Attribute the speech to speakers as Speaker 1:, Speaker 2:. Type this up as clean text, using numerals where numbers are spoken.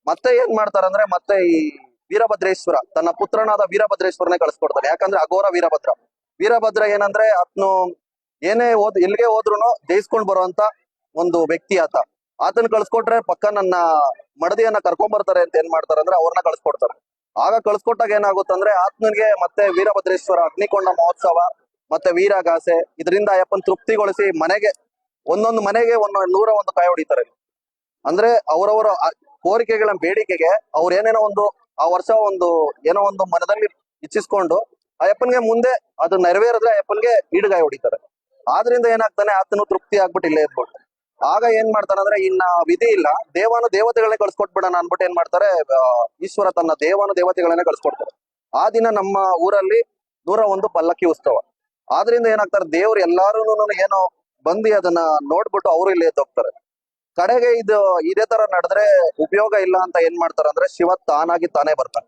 Speaker 1: ಮತ್ತೆ ಏನ್ ಮಾಡ್ತಾರಂದ್ರೆ ಮತ್ತೆ ಈ ವೀರಭದ್ರೇಶ್ವರ ತನ್ನ ಪುತ್ರನಾದ ವೀರಭದ್ರೇಶ್ವರನೇ ಕಳಿಸ್ಕೊಡ್ತಾನೆ. ಯಾಕಂದ್ರೆ ಅಘೋರ ವೀರಭದ್ರ ಏನಂದ್ರೆ ಆತನು ಏನೇ ಎಲ್ಲಿಗೆ ಹೋದ್ರು ಜಯಿಸ್ಕೊಂಡ್ ಬರುವಂತ ಒಂದು ವ್ಯಕ್ತಿ ಆತನ ಕಳ್ಸ್ಕೊಟ್ರೆ ಪಕ್ಕ ನನ್ನ ಮಡದಿಯನ್ನ ಕರ್ಕೊಂಡ್ ಬರ್ತಾರೆ ಅಂತ ಏನ್ ಮಾಡ್ತಾರೆ ಅಂದ್ರೆ ಅವ್ರನ್ನ ಕಳ್ಸ್ಕೊಡ್ತಾರೆ. ಆಗ ಕಳ್ಸ್ಕೊಟ್ಟಾಗ ಏನಾಗುತ್ತಂದ್ರೆ ಆತ್ಮನಿಗೆ ಮತ್ತೆ ವೀರಭದ್ರೇಶ್ವರ ಅಗ್ನಿಕೊಂಡ ಮಹೋತ್ಸವ ಮತ್ತೆ ವೀರಗಾಸೆ ಇದರಿಂದ ಅಯ್ಯಪ್ಪನ್ ತೃಪ್ತಿಗೊಳಿಸಿ ಒಂದೊಂದು ಮನೆಗೆ 101 ಕಾಯಿ ಹೊಡಿತಾರೆ. ಅಂದ್ರೆ ಅವರವರ ಕೋರಿಕೆಗಳ ಬೇಡಿಕೆಗೆ ಅವ್ರ ಏನೇನೋ ಆ ವರ್ಷ ಏನೋ ಒಂದು ಮನದಲ್ಲಿ ಇಚ್ಛಿಸ್ಕೊಂಡು ಅಯ್ಯಪ್ಪನ್ಗೆ ಮುಂದೆ ಅದು ನೆರವೇರಿದ್ರೆ ಅಯ್ಯಪ್ಪನ್ಗೆ ಈಡುಗಾಯಿ ಹೊಡಿತಾರೆ. ಆದ್ರಿಂದ ಏನಾಗ್ತಾನೆ ಆತನು ತೃಪ್ತಿ ಆಗ್ಬಿಟ್ಟು ಇಲ್ಲೇ ಇದ್ಬಿಟ್ಟು ಆಗ ಏನ್ ಮಾಡ್ತಾನೆ ಅಂದ್ರೆ ಇನ್ನ ವಿಧಿ ಇಲ್ಲ, ದೇವತೆಗಳನ್ನೇ ಕಳ್ಸ್ಕೊಟ್ಬಿಡೋಣ ಅನ್ಬಿಟ್ಟು ಏನ್ ಮಾಡ್ತಾರೆ, ಈಶ್ವರ ತನ್ನ ದೇವತೆಗಳನ್ನೇ ಕಳ್ಸ್ಕೊಡ್ತಾರೆ. ಆ ದಿನ ನಮ್ಮ ಊರಲ್ಲಿ 101 ಪಲ್ಲಕ್ಕಿ ಉತ್ಸವ. ಆದ್ರಿಂದ ಏನಾಗ್ತಾರೆ, ದೇವ್ರು ಎಲ್ಲಾರು ಏನೋ ಬಂದು ಅದನ್ನ ನೋಡ್ಬಿಟ್ಟು ಅವರು ಇಲ್ಲೇ ಎದ್ದೋಗ್ತಾರೆ. ಕಡೆಗೆ ಇದೇ ತರ ನಡೆದ್ರೆ ಉಪಯೋಗ ಇಲ್ಲ ಅಂತ ಏನ್ ಮಾಡ್ತಾರೆ ಅಂದ್ರೆ ಶಿವ ತಾನಾಗಿ ತಾನೇ ಬರ್ತಾನೆ.